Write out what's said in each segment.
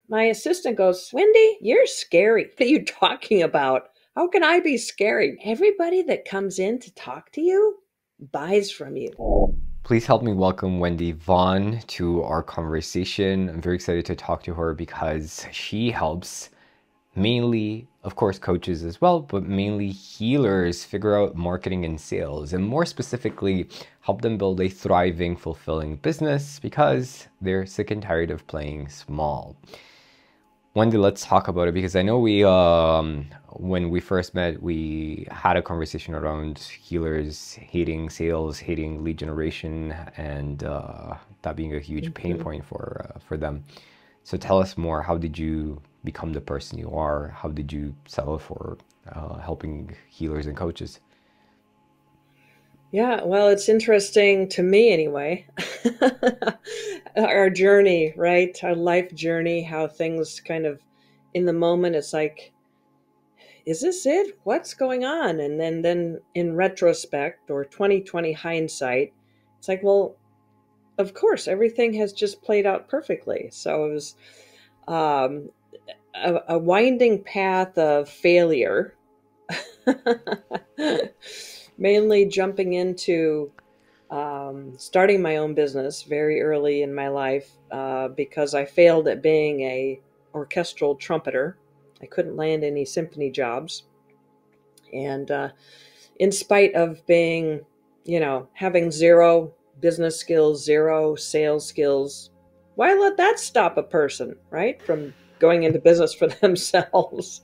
my assistant goes, Wendy, you're scary. What are you talking about? How can I be scary? Everybody that comes in to talk to you buys from you. Please help me welcome Wendy Vaughan to our conversation. I'm very excited to talk to her because she helps mainly, of course, coaches as well, but mainly healers figure out marketing and sales, and more specifically, help them build a thriving, fulfilling business because they're sick and tired of playing small. Wendy, let's talk about it because I know when we first met, we had a conversation around healers hating sales, hating lead generation, and that being a huge pain Mhm. point for them. So tell us more. How did you become the person you are? How did you settle for helping healers and coaches? Yeah, well, it's interesting to me anyway. Our journey, right? Our life journey, how things kind of in the moment, it's like, is this it? What's going on? And then in retrospect or 2020 hindsight, it's like, well, of course, everything has just played out perfectly. So it was um, a winding path of failure, mainly jumping into starting my own business very early in my life because I failed at being a orchestral trumpeter. I couldn't land any symphony jobs, and in spite of being, having zero business skills, zero sales skills, why let that stop a person, right, from going into business for themselves?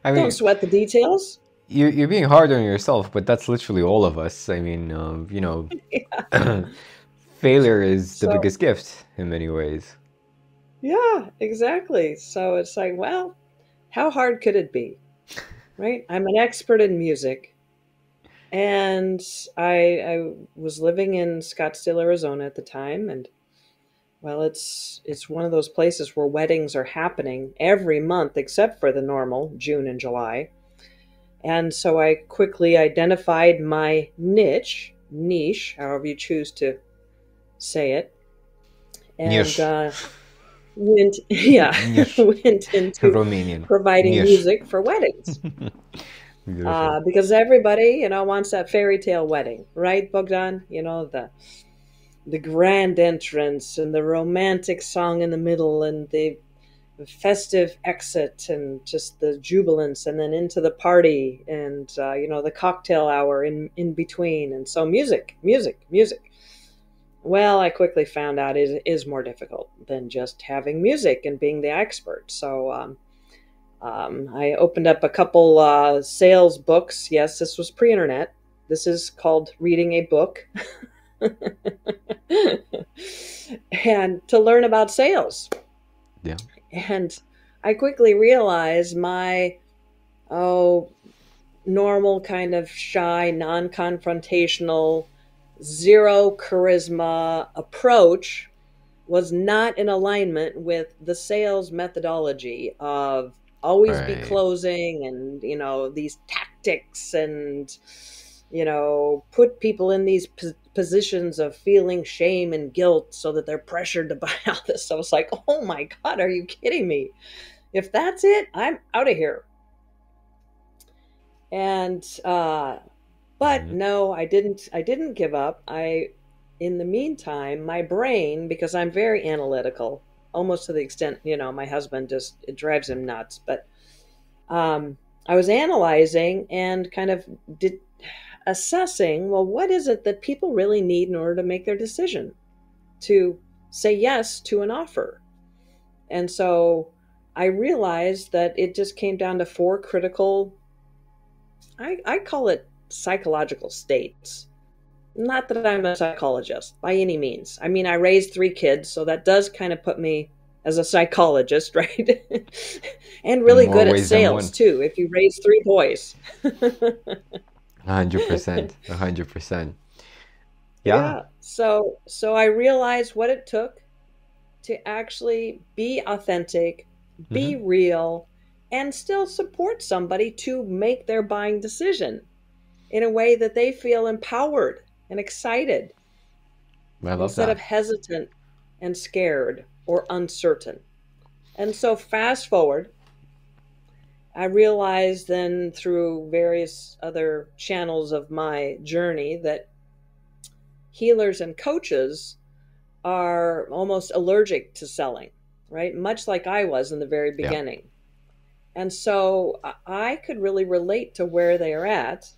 I Don't mean, sweat the details. you're being hard on yourself, but that's literally all of us. I mean, failure is the So, biggest gift in many ways. yeah, exactly. So it's like, well, how hard could it be, right? I'm an expert in music, and I was living in Scottsdale, Arizona at the time, and well, it's one of those places where weddings are happening every month except for the normal June and July. And so I quickly identified my niche, however you choose to say it, and Niche. went, yeah, Niche. went into Romanian. providing Niche. music for weddings. Beautiful. Because everybody, wants that fairy tale wedding, right, Bogdan? The grand entrance and the romantic song in the middle and the festive exit and just the jubilance and then into the party and the cocktail hour in between. And so music. Well, I quickly found out it is more difficult than just having music and being the expert. So I opened up a couple sales books. Yes, this was pre-internet. This is called reading a book. And to learn about sales. Yeah. And I quickly realized my, oh, normal kind of shy, non confrontational, zero charisma approach was not in alignment with the sales methodology of always be Right. closing and, these tactics and, put people in these positions of feeling shame and guilt so that they're pressured to buy all this. So I was like, oh my God, are you kidding me? If that's it, I'm out of here. And but Mhm. no, I didn't give up. In the meantime, my brain, because I'm very analytical, almost to the extent, my husband just, it drives him nuts. But I was analyzing and kind of did assessing, well, what is it that people really need in order to make their decision to say yes to an offer? And so I realized that it just came down to four critical, I call it psychological states. Not that I'm a psychologist by any means. I mean, I raised three kids, so that does kind of put me as a psychologist, right? And In really more good at ways than sales one. too, if you raise three boys. 100%. 100%. Yeah. Yeah. So I realized what it took to actually be authentic, be Hmm. real, and still support somebody to make their buying decision in a way that they feel empowered and excited I love instead of that. hesitant and scared or uncertain. And so fast forward, I realized then through various other channels of my journey that healers and coaches are almost allergic to selling, right? Much like I was in the very Yeah. beginning. And so I could really relate to where they are at.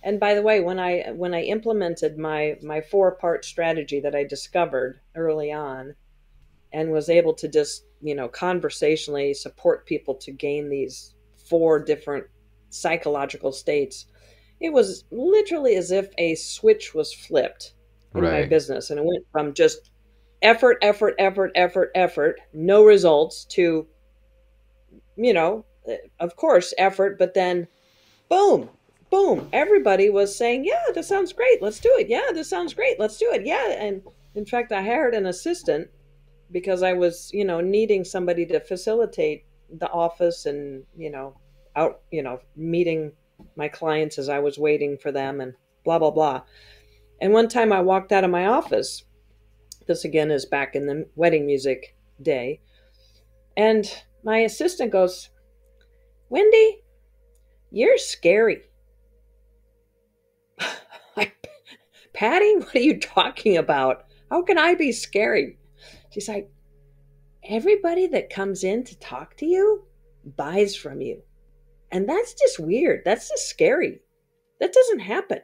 And by the way, when I implemented my four-part strategy that I discovered early on and was able to just, conversationally support people to gain these four different psychological states, it was literally as if a switch was flipped in my Right. business, and it went from just effort, effort, effort, effort, effort, no results, to, of course, effort, but then boom, boom, everybody was saying, yeah, this sounds great, let's do it. Yeah, this sounds great, let's do it. Yeah. And in fact, I hired an assistant because I was, needing somebody to facilitate the office and, out, meeting my clients as I was waiting for them and blah, blah, blah. And one time I walked out of my office. This again is back in the wedding music day. And my assistant goes, Wendy, you're scary. Like, Patty, what are you talking about? How can I be scary? She's like, everybody that comes in to talk to you buys from you. And that's just weird. That's just scary. That doesn't happen.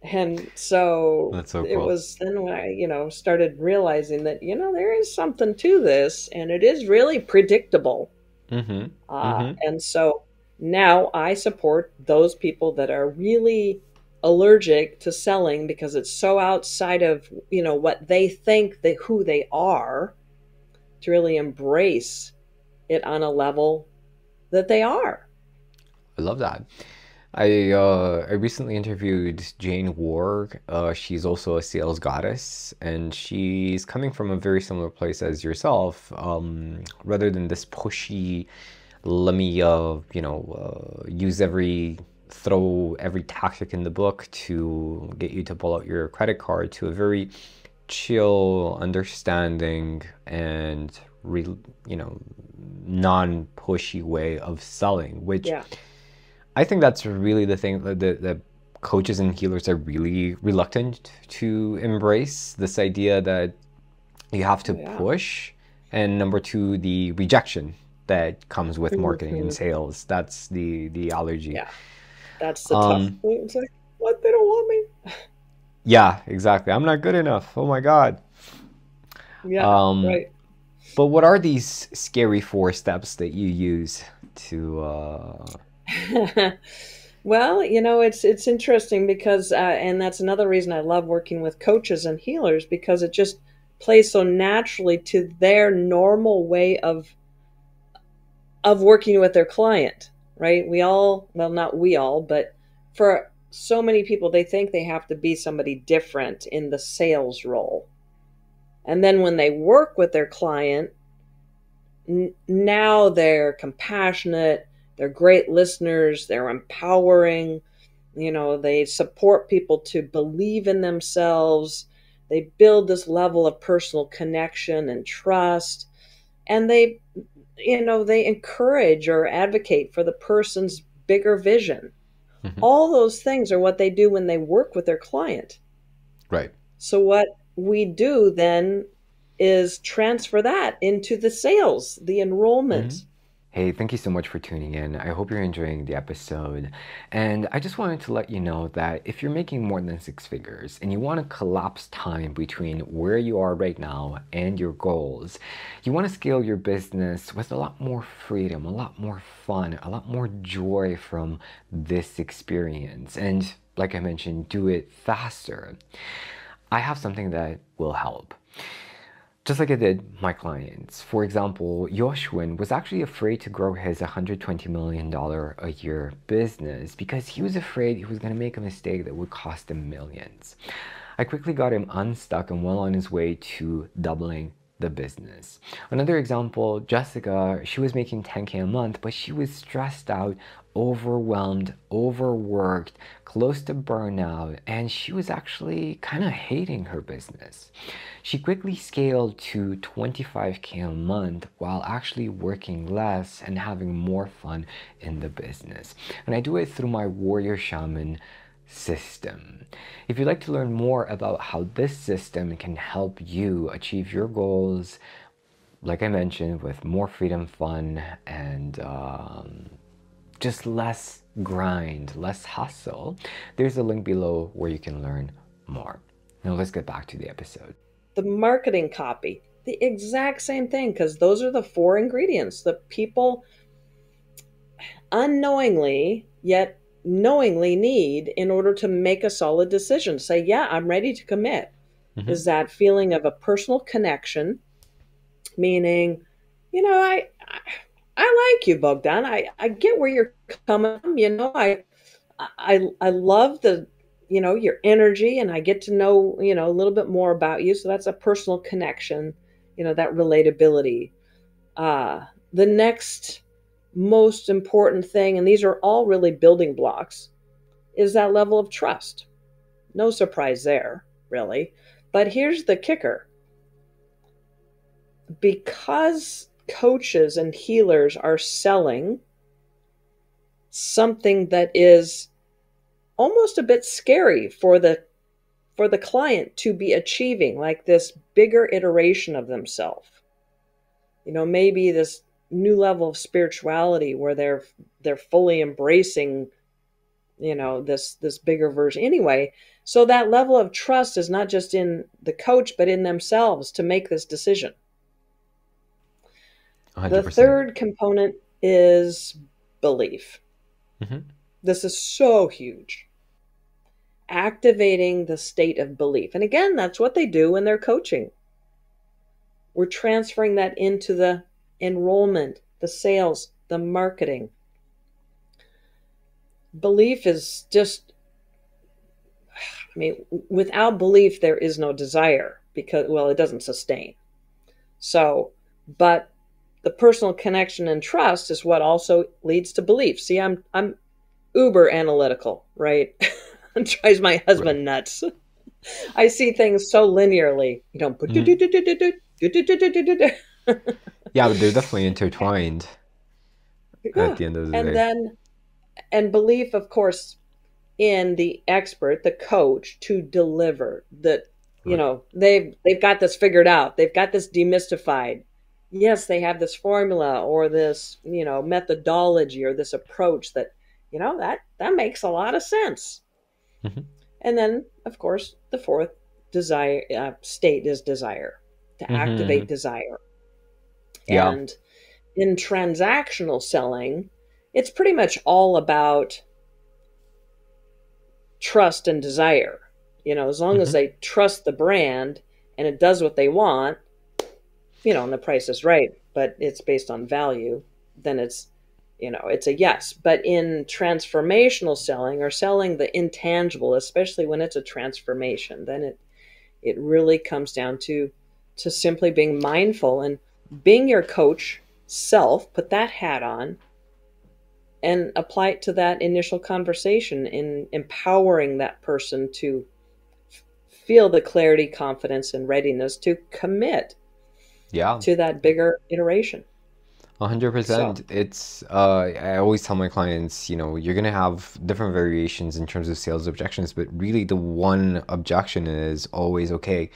And so That's so it cool. was then when I, started realizing that, there is something to this and it is really predictable. Mm-hmm. Mm-hmm. And so now I support those people that are really allergic to selling because it's so outside of, what they think that who they are, to really embrace it on a level that they are. I love that. I recently interviewed Jane Ward. She's also a sales goddess, and she's coming from a very similar place as yourself. Rather than this pushy, let me use throw every tactic in the book to get you to pull out your credit card, to a very chill, understanding, and non-pushy way of selling, which Yeah. I think that's really the thing that coaches and healers are really reluctant to embrace, this idea that you have to Oh, yeah. push, and number two, the rejection that comes with marketing and Hmm. sales. That's the allergy. Yeah. That's the tough. Um, It's like, what? They don't want me. yeah, exactly. I'm not good enough. Oh my God. Yeah. Um, Right. but what are these scary four steps that you use to Well, it's interesting because, and that's another reason I love working with coaches and healers, because it just plays so naturally to their normal way of working with their client, right? We all, well, not we all, but for so many people, they think they have to be somebody different in the sales role. And then when they work with their client, now they're compassionate, they're great listeners, they're empowering, they support people to believe in themselves, they build this level of personal connection and trust, and they encourage or advocate for the person's bigger vision. Mhm. All those things are what they do when they work with their client. Right. So what we do then is transfer that into the sales, the Mhm. enrollment. Hey, thank you so much for tuning in. I hope you're enjoying the episode. And I just wanted to let you know that if you're making more than six figures and you want to collapse time between where you are right now and your goals, you want to scale your business with a lot more freedom, a lot more fun, a lot more joy from this experience. And like I mentioned, do it faster. I have something that will help. Just like I did my clients. For example, Yoshwin was actually afraid to grow his $120 million a year business because he was afraid he was going to make a mistake that would cost him millions. I quickly got him unstuck and well on his way to doubling the business. Another example, Jessica, she was making 10K a month, but she was stressed out, overwhelmed, overworked, close to burnout, and she was actually kind of hating her business. She quickly scaled to 25K a month while actually working less and having more fun in the business. And I do it through my Warrior Shaman system. If you'd like to learn more about how this system can help you achieve your goals, like I mentioned, with more freedom, fun, and just less grind, less hustle, there's a link below where you can learn more. Now let's get back to the episode. The marketing copy, the exact same thing, because those are the four ingredients that people unknowingly yet knowingly need in order to make a solid decision. Say, yeah, I'm ready to commit. Is that feeling of a personal connection, meaning, I like you, Bogdan. I get where you're coming from. I love your energy, and I get to know, a little bit more about you. So that's a personal connection, that relatability. The next most important thing, and these are all really building blocks, is that level of trust. No surprise there, really. But here's the kicker. Because coaches and healers are selling something that is almost a bit scary for the client to be achieving, like this bigger iteration of themselves. Maybe this new level of spirituality where they're fully embracing, this bigger version. Anyway, so that level of trust is not just in the coach, but in themselves to make this decision. 100%. The third component is belief. This is so huge. Activating the state of belief. And again, that's what they do in their coaching. We're transferring that into the enrollment, the sales, the marketing. Belief is just, without belief, there is no desire because, well, it doesn't sustain. So, but the personal connection and trust is what also leads to belief. See, I'm uber analytical, right? It drives my husband nuts. I see things so linearly. Yeah, but they're definitely intertwined at the end of the day. And belief, of course, in the expert, the coach, to deliver that, they've got this figured out. They've got this demystified. Yes, they have this formula or this, methodology or this approach that, that makes a lot of sense. And then, of course, the fourth state is desire, to activate desire. Yeah. And in transactional selling, it's pretty much all about trust and desire. As long as they trust the brand and it does what they want, and the price is right, but it's based on value, then it's a yes. But in transformational selling, or selling the intangible, especially when it's a transformation, then it really comes down to simply being mindful and being your coach self, put that hat on, and apply it to that initial conversation in empowering that person to feel the clarity, confidence, and readiness to commit to that bigger iteration. 100%. It's I always tell my clients, you're gonna have different variations in terms of sales objections, but really the one objection is always, okay,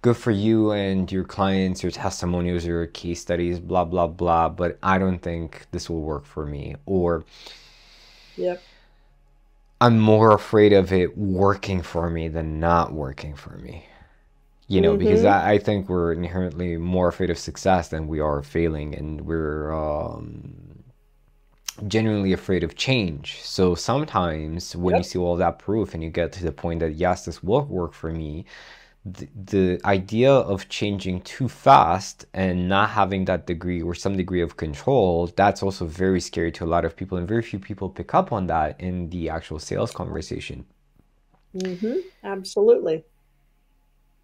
good for you and your clients, your testimonials, your case studies, blah blah blah, but I don't think this will work for me. Or I'm more afraid of it working for me than not working for me. Because I think we're inherently more afraid of success than we are failing, and we're genuinely afraid of change. So sometimes when you see all that proof and you get to the point that, yes, this will work for me, the idea of changing too fast and not having that degree or some degree of control, that's also very scary to a lot of people, and very few people pick up on that in the actual sales conversation. Absolutely.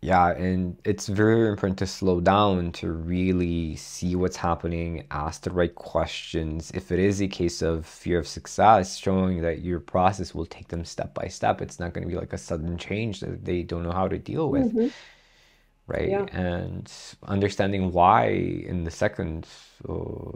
Yeah, and it's very important to slow down to really see what's happening, ask the right questions. If it is a case of fear of success, showing that your process will take them step by step. It's not going to be like a sudden change that they don't know how to deal with, Hmm. right? Yeah. And understanding why in the second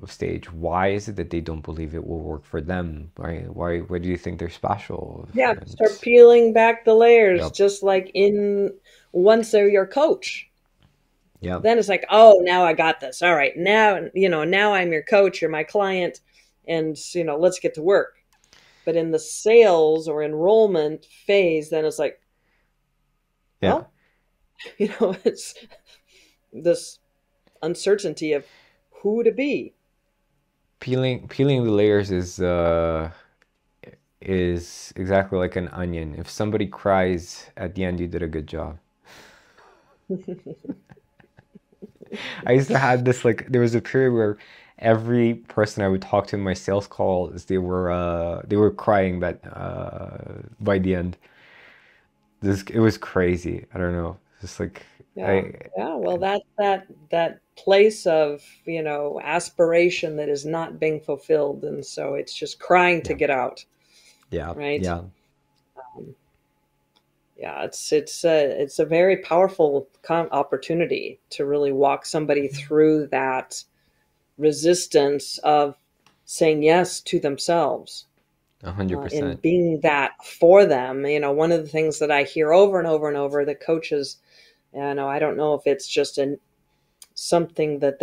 stage, why is it that they don't believe it will work for them, right? Why do you think they're special? Yeah. And Start peeling back the layers, yep, just like in once they're your coach. yep, Then it's like, oh, now I got this. All right. Now, now I'm your coach, you're my client, and, let's get to work. But in the sales or enrollment phase, then it's like, yeah. well, it's this uncertainty of who to be. Peeling the layers is exactly like an onion. If somebody cries at the end, you did a good job. I used to have this like there was a period where every person I would talk to in my sales calls, they were crying, but by the end, this it was crazy. I don't know, just like Yeah. I Yeah. Well, that place of, aspiration that is not being fulfilled. And so it's just crying to yeah, get out. yeah, Right. yeah, Yeah. It's a very powerful opportunity to really walk somebody through that resistance of saying yes to themselves, and 100%. being that for them. One of the things that I hear over and over and over, the coaches, I don't know if it's just something that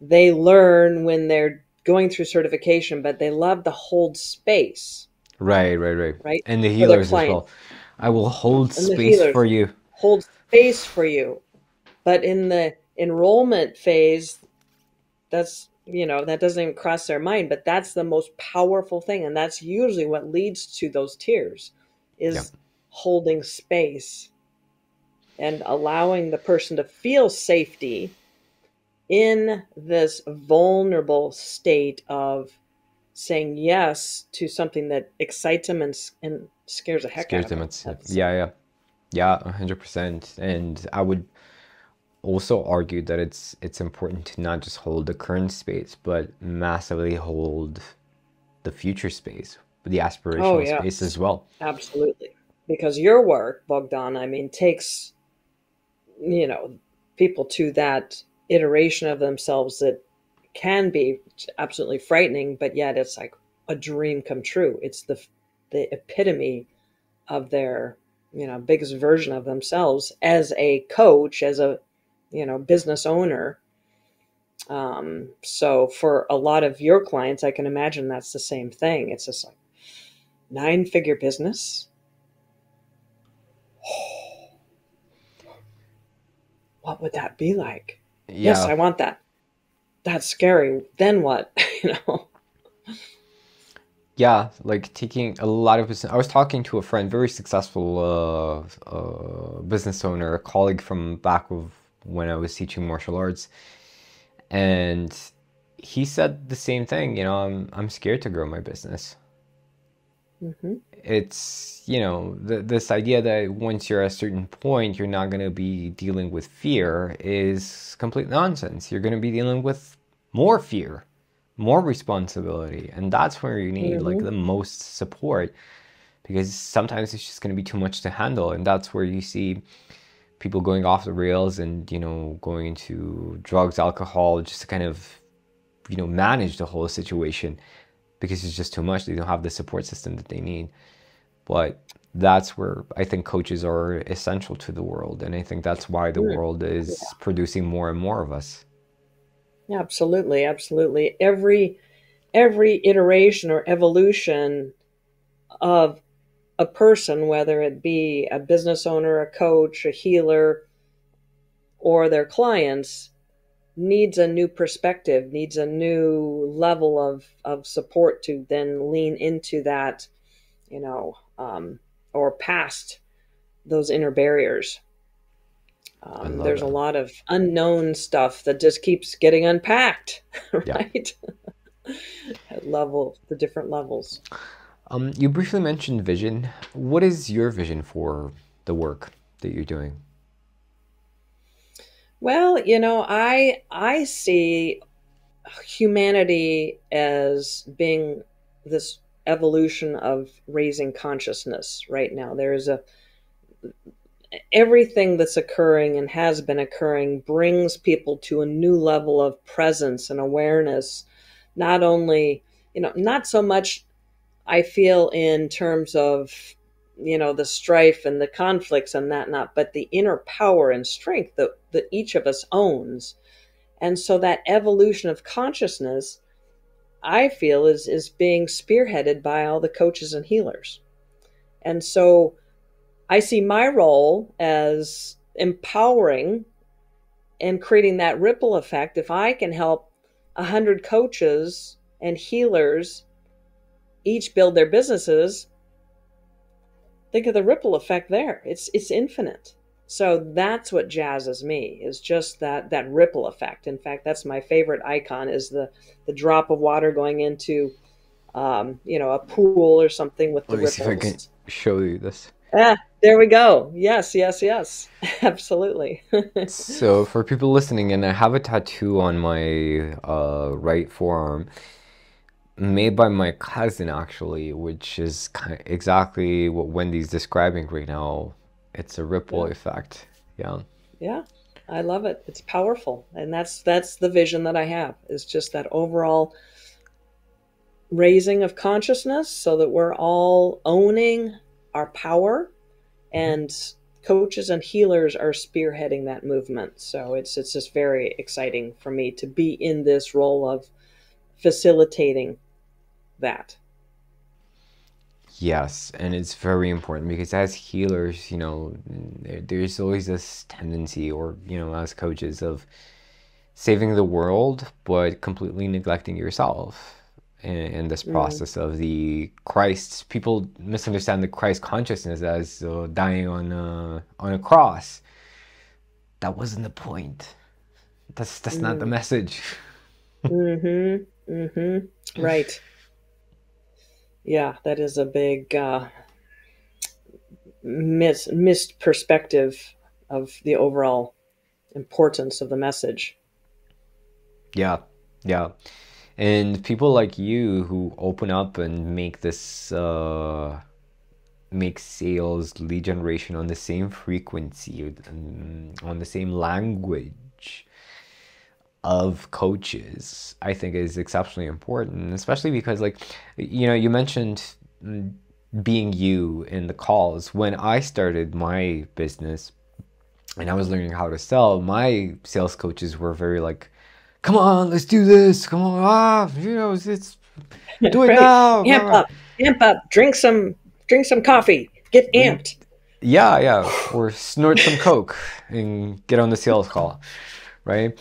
they learn when they're going through certification, but they love to hold space, Right, right, right. right, And the for their healers as well. clients. I will hold And the space healers for you. hold space for you. But in the enrollment phase, that doesn't even cross their mind, but that's the most powerful thing. And that's usually what leads to those tears, Yeah, is holding space and allowing the person to feel safety in this vulnerable state of saying yes to something that excites them and scares the heck out scares of them. them. It's That's yeah, yeah, yeah, 100%. And I would also argued that it's important to not just hold the current space, but massively hold the future space, the Oh, aspirational space as yes, well. absolutely. Because your work, Bogdan, I mean, takes, you know, people to that iteration of themselves that can be absolutely frightening, but yet it's like a dream come true. It's the epitome of their, biggest version of themselves as a coach, as a, business owner. So for a lot of your clients, I can imagine that's the same thing. It's just like nine-figure business. What would that be like? Yes, Yeah, I want that. That's scary. Then what? you know? yeah, like taking a lot of business. I was talking to a friend, very successful business owner, a colleague from back of when I was teaching martial arts, and he said the same thing. I'm scared to grow my business. Hmm. It's this idea that once you're at a certain point you're not going to be dealing with fear is complete nonsense. You're going to be dealing with more fear, more responsibility, and that's where you need like Hmm. the most support, because sometimes it's just going to be too much to handle, and that's where you see people going off the rails and going into drugs, alcohol, just to kind of manage the whole situation, because it's just too much. They don't have the support system that they need. But that's where I think coaches are essential to the world. And I think that's why the world is producing more and more of us. Yeah, absolutely, absolutely. Every iteration or evolution of a person, whether it be a business owner, a coach, a healer, or their clients, needs a new perspective, needs a new level of support to then lean into that, or past those inner barriers. I love There's a that. lot of unknown stuff that just keeps getting unpacked, Yeah. right? The different levels. You briefly mentioned vision. What is your vision for the work that you're doing? Well, I see humanity as being this evolution of raising consciousness right now. There is a everything that's occurring and has been occurring brings people to a new level of presence and awareness. Not only, not so much I feel in terms of, the strife and the conflicts and that not, but the inner power and strength that each of us owns. And so that evolution of consciousness, I feel, is being spearheaded by all the coaches and healers. And so I see my role as empowering and creating that ripple effect. If I can help 100 coaches and healers each build their businesses, think of the ripple effect there. It's infinite. So that's what jazzes me, is just that ripple effect. In fact, that's my favorite icon, is the drop of water going into a pool or something with the Let me see if I can ripples. show you this. Ah, there we go. Yes, yes, yes. Absolutely. So for people listening, and I have a tattoo on my right forearm made by my cousin actually, which is exactly what Wendy's describing right now. It's a ripple Yeah. effect. Yeah. Yeah. I love it. It's powerful. And that's the vision that I have, is just that overall raising of consciousness so that we're all owning our power, and coaches and healers are spearheading that movement. So it's just very exciting for me to be in this role of facilitating that. Yes, and it's very important because as healers, there's always this tendency, or, as coaches, of saving the world, but completely neglecting yourself in this Mm, process of the Christ. People misunderstand the Christ consciousness as dying on a cross. That wasn't the point. That's not the mm, message. mm-hmm, mm-hmm. Right. Yeah, that is a big missed perspective of the overall importance of the message. Yeah, yeah. And people like you who open up and make this make sales, lead generation on the same frequency, on the same language of coaches, I think is exceptionally important, especially because, like, you mentioned being you in the calls. When I started my business and I was learning how to sell, my sales coaches were very like, come on, let's do this. Come on, it's do it Right. now. Blah, Amp blah. up. Amp up. Drink some coffee. Get amped. Yeah, yeah. Or snort some coke and get on the sales call, right?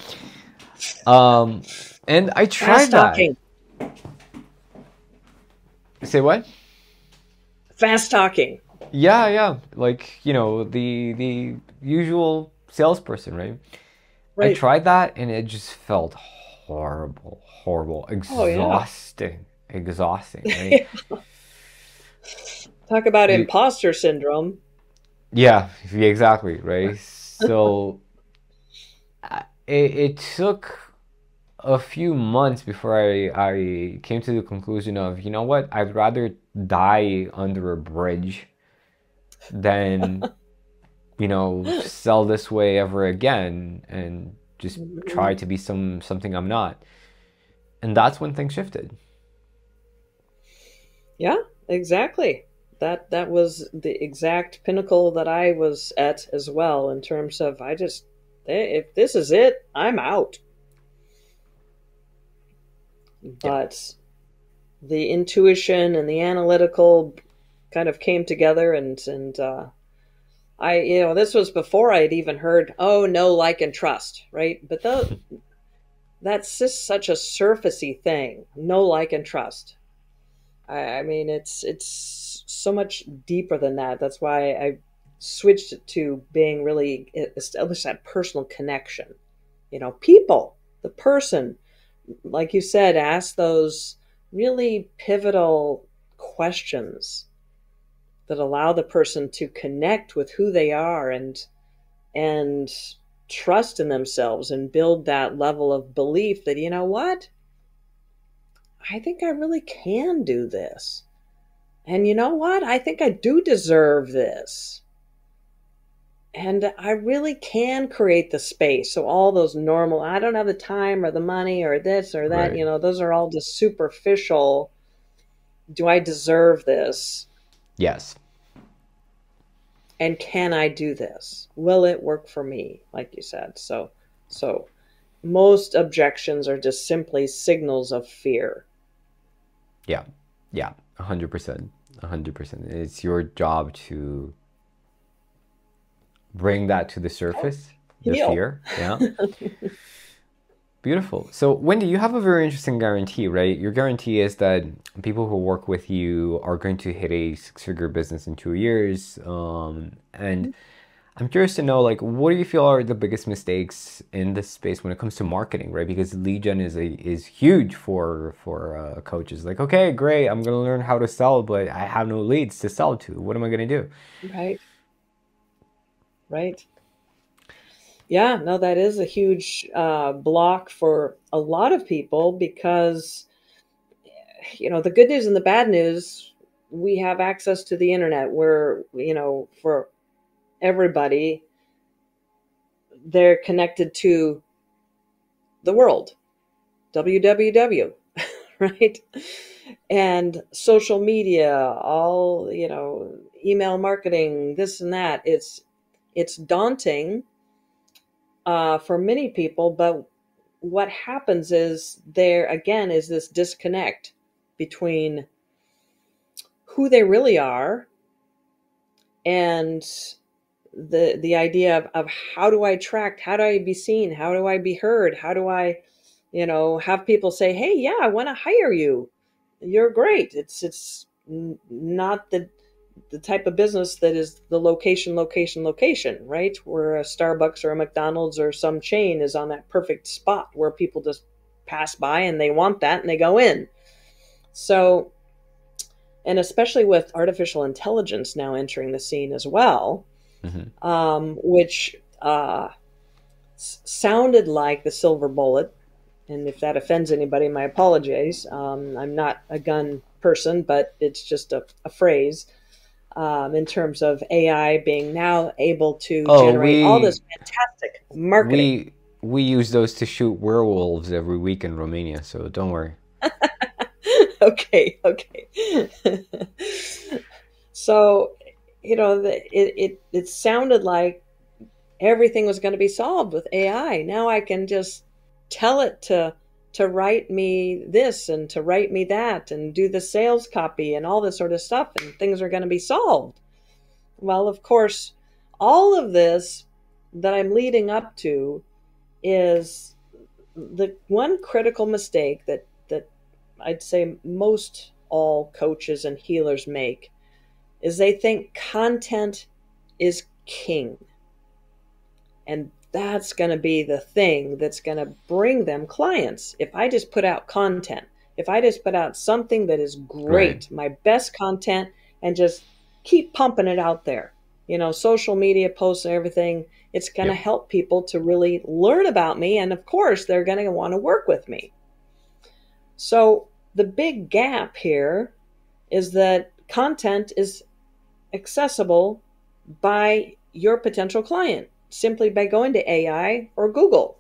Um, and I Fast tried that. talking. Say what? Fast talking. Yeah, yeah. Like, the usual salesperson, right? I Right. tried that and it just felt horrible, horrible, Oh yeah. exhausting, right? Talk about The, imposter syndrome. yeah, exactly, right? So it took a few months before I came to the conclusion of, you know what, I'd rather die under a bridge than, sell this way ever again and just try Mhm. to be something I'm not. And that's when things shifted. Yeah, exactly. That was the exact pinnacle that I was at as well, in terms of, if this is it, I'm out. Yeah. But the intuition and the analytical kind of came together, and I, this was before I had even heard, oh, no, like, and trust, right? But that's just such a surfacey thing. No, like, and trust. I mean, it's so much deeper than that. That's why I switched it to being really establish that personal connection. People, the person, like you said, ask those really pivotal questions that allow the person to connect with who they are, and trust in themselves and build that level of belief that, you know what? I think I really can do this. And you know what? I think I do deserve this. And I really can create the space. So all those normal, I don't have the time or the money or this or that, Right. those are all just superficial. Do I deserve this? Yes. And can I do this? Will it work for me? Like you said. So most objections are just simply signals of fear. Yeah. Yeah. 100%. 100%. It's your job to bring that to the surface, the Heal. fear. Yeah. Beautiful. So, Wendy, you have a very interesting guarantee, right? Your guarantee is that people who work with you are going to hit a six-figure business in 2 years. And I'm curious to know, like, what do you feel are the biggest mistakes in this space when it comes to marketing, right? Because lead gen is huge for coaches. Like, okay, great, I'm gonna learn how to sell, but I have no leads to sell to. What am I gonna do? Right. Right. Yeah, no, that is a huge block for a lot of people because, the good news and the bad news, we have access to the internet where, for everybody, they're connected to the world, www, right? And social media, all, email marketing, this and that. It's daunting for many people, but what happens is there again is this disconnect between who they really are and the idea of how do I attract, how do I be seen, how do I be heard, how do I have people say, hey, yeah, I want to hire you, you're great. It's not the type of business that is the location, right? Where a Starbucks or a McDonald's or some chain is on that perfect spot where people just pass by and they want that and they go in. So, and especially with artificial intelligence now entering the scene as well, Hmm. which sounded like the silver bullet. And if that offends anybody, my apologies. I'm not a gun person, but it's just a phrase in terms of AI being now able to Oh, generate all this fantastic marketing. we we use those to shoot werewolves every week in Romania, so don't worry. Okay, okay. So, it sounded like everything was going to be solved with AI. Now I can just tell it to write me this and to write me that and do the sales copy and all this sort of stuff, and things are going to be solved. Well, of course, all of this that I'm leading up to is the one critical mistake that I'd say most all coaches and healers make is they think content is king. And that's going to be the thing that's going to bring them clients. If I just put out content, if I just put out something that is Right. great, my best content, and just keep pumping it out there, social media posts and everything, it's going to Yep. help people to really learn about me. And of course, they're going to want to work with me. So the big gap here is that content is accessible by your potential client simply by going to AI or Google.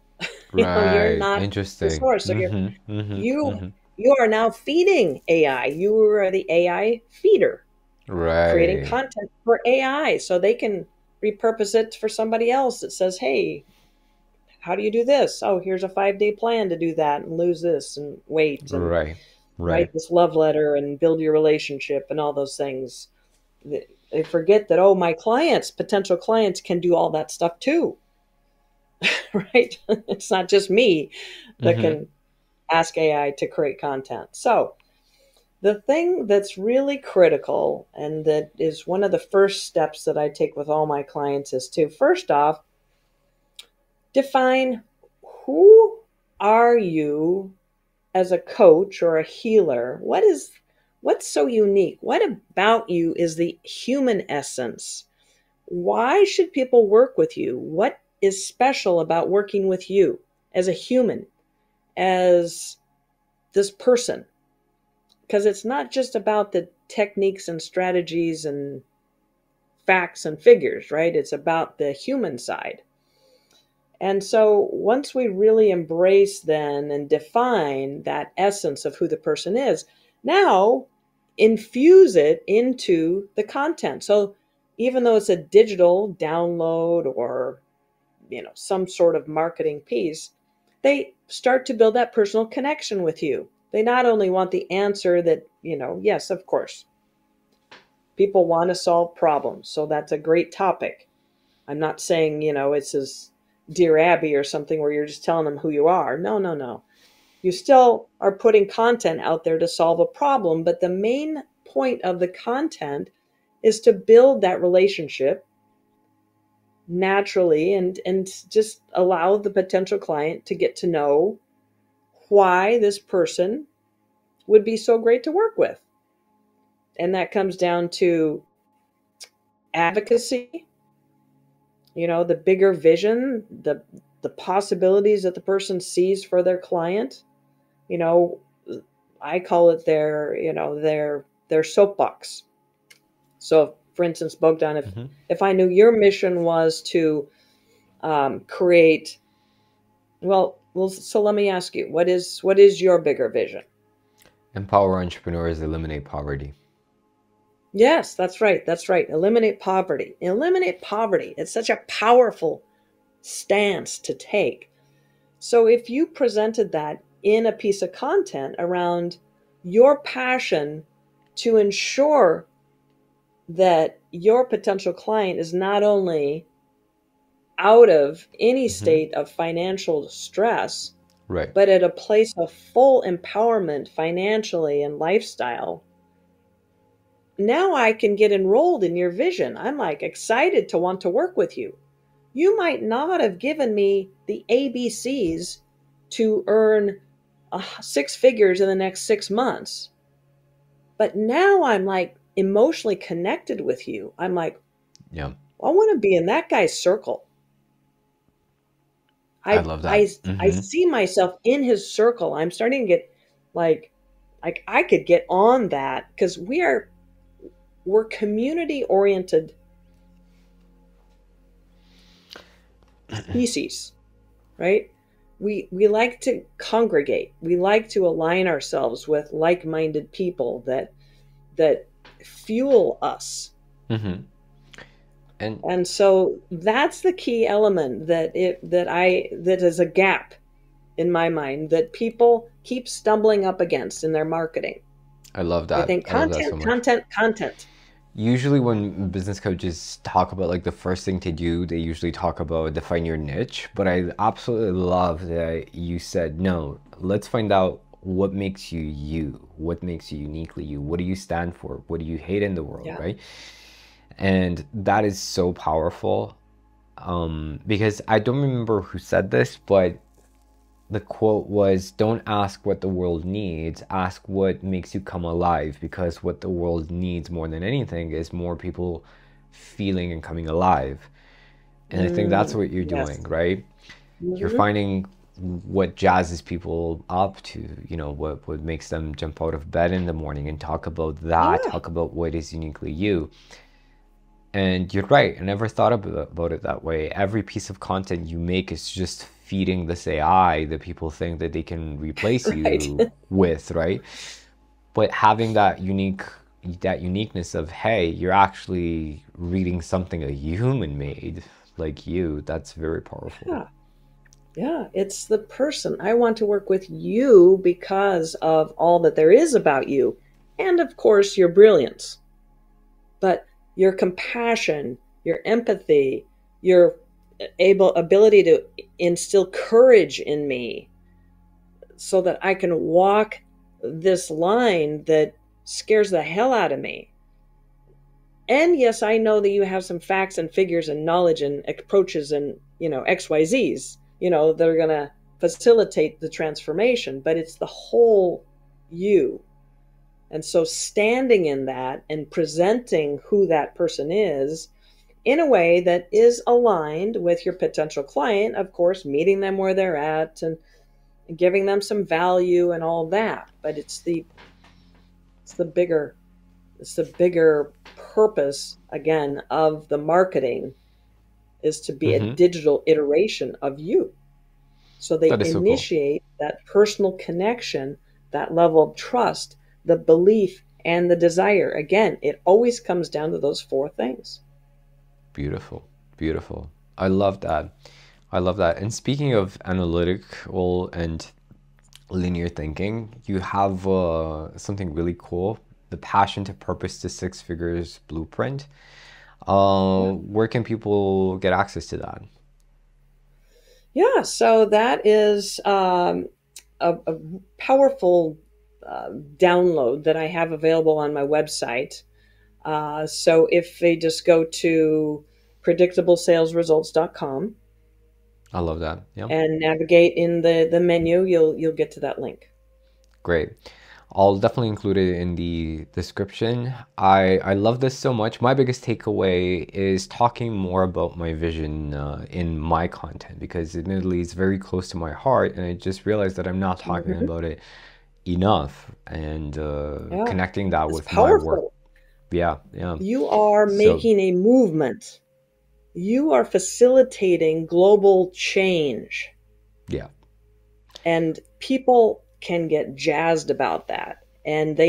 You're Right. not the Interesting. source. So you Mm-hmm. you are now feeding AI. You are the AI feeder, creating Right. content for AI so they can repurpose it for somebody else that says, hey, how do you do this? Oh, here's a 5-day plan to do that and lose this and wait and Right. Right. write this love letter and build your relationship and all those things. They forget that, oh, my clients, potential clients, can do all that stuff too. Right? It's not just me that Mm-hmm. can ask AI to create content. So, the thing that's really critical and that is one of the first steps that I take with all my clients is to first off define who are you as a coach or a healer? What's so unique? What about you is the human essence? Why should people work with you? What is special about working with you as a human, as this person? Because it's not just about the techniques and strategies and facts and figures, right? It's about the human side. And so once we really embrace then and define that essence of who the person is, now infuse it into the content. So even though it's a digital download or some sort of marketing piece, they start to build that personal connection with you. They not only want the answer that, yes, of course, people want to solve problems. So that's a great topic. I'm not saying, it's as Dear Abby or something where you're just telling them who you are. No, no, no. You still are putting content out there to solve a problem, but the main point of the content is to build that relationship naturally and just allow the potential client to get to know why this person would be so great to work with. And that comes down to advocacy, the bigger vision, the possibilities that the person sees for their client. you know I call it their soapbox. So for instance, Bogdan, if Hmm. if I knew your mission was to create, well, so let me ask you, what is your bigger vision? Empower entrepreneurs, eliminate poverty. Yes, that's right. That's right. Eliminate poverty. Eliminate poverty. It's such a powerful stance to take. So if you presented that in a piece of content around your passion to ensure that your potential client is not only out of any Hmm. state of financial stress, Right. but at a place of full empowerment financially and lifestyle, now I can get enrolled in your vision. I'm like excited to want to work with you. You might not have given me the ABCs to earn six figures in the next 6 months, but now I'm like emotionally connected with you. I'm like, Yeah. I want to be in that guy's circle. I I love that. I I see myself in his circle. I'm starting to get like I could get on that because we're community oriented species, right? We like to congregate. We like to align ourselves with like-minded people that fuel us. Hmm. And And so that's the key element that is a gap in my mind that people keep stumbling up against in their marketing. I love They that. think I love that so content, much. content, content. Usually, when business coaches talk about like the first thing to do, they usually talk about define your niche. But I absolutely love that you said, no, let's find out what makes you you, what makes you uniquely you, what do you stand for, what do you hate in the world, Yeah. right? And that is so powerful. Because I don't remember who said this, but the quote was, don't ask what the world needs, ask what makes you come alive, because what the world needs more than anything is more people feeling and coming alive. And I think that's what you're doing, Yes. right? You're Hmm. finding what jazzes people up to, what makes them jump out of bed in the morning and talk about that, Yeah. talk about what is uniquely you. And you're right. I never thought about it that way. Every piece of content you make is just feeding this AI that people think that they can replace Right. you with, right? But having that uniqueness of, hey, you're actually reading something a human made like you, that's very powerful. Yeah. Yeah. It's the person. I want to work with you because of all that there is about you. And of course, your brilliance, but your compassion, your empathy, your ability to instill courage in me so that I can walk this line that scares the hell out of me. And yes, I know that you have some facts and figures and knowledge and approaches and, XYZs, that are going to facilitate the transformation, but it's the whole you. And so standing in that and presenting who that person is in a way that is aligned with your potential client, of course, meeting them where they're at and giving them some value and all that. But it's the bigger it's the bigger purpose again of the marketing is to be a Mm-hmm. digital iteration of you. So they That is so cool. initiate that personal connection, that level of trust, the belief, and the desire. Again, it always comes down to those four things. Beautiful. Beautiful. I love that. I love that. And speaking of analytical and linear thinking, you have something really cool, the Passion to Purpose to Six Figures Blueprint. Yeah. Where can people get access to that? Yeah. So that is a powerful download that I have available on my website. So if they just go to predictablesalesresults.com I love that. Yeah. and navigate in the menu, you'll get to that link. Great. I'll definitely include it in the description. I love this so much. My biggest takeaway is talking more about my vision in my content because admittedly it's very close to my heart, and I just realized that I'm not talking Hmm. about it enough and Yeah, connecting that it's with my work. powerful. Yeah, yeah. You are So making a movement. You are facilitating global change, yeah. and people can get jazzed about that. And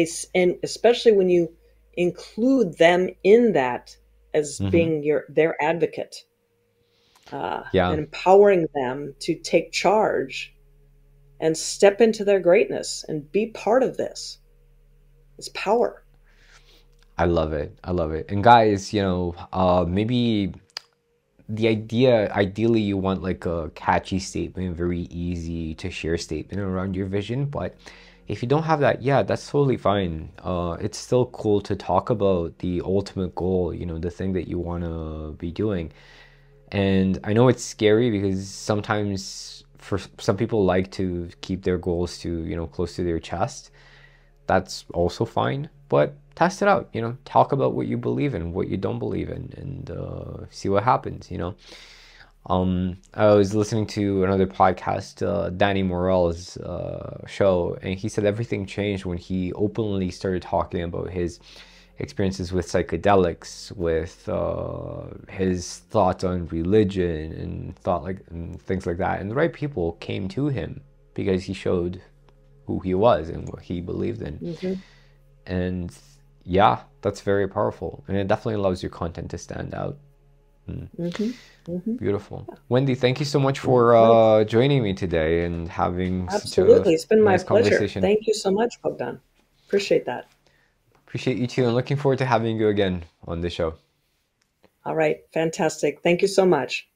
especially when you include them in that as Hmm. being their advocate, Yeah, and empowering them to take charge and step into their greatness and be part of this. It's power. I love it. I love it. And guys, maybe ideally you want like a catchy statement, very easy to share statement around your vision, but if you don't have that, yeah, that's totally fine. It's still cool to talk about the ultimate goal, the thing that you want to be doing. And I know it's scary because sometimes for some people like to keep their goals to, close to their chest. That's also fine, but test it out, talk about what you believe in, what you don't believe in, and see what happens. I was listening to another podcast, Danny Morell's show, and he said everything changed when he openly started talking about his experiences with psychedelics, with his thoughts on religion and things like that. And the right people came to him because he showed who he was and what he believed in. Hmm. And yeah, that's very powerful. And it definitely allows your content to stand out. Mm, Hmm. Hmm. beautiful. Wendy, thank you so much for Right. joining me today and having such a Absolutely. It's been my nice pleasure. conversation. Thank you so much, Bogdan. Appreciate that. Appreciate you too, and looking forward to having you again on the show. All right. Fantastic. Thank you so much.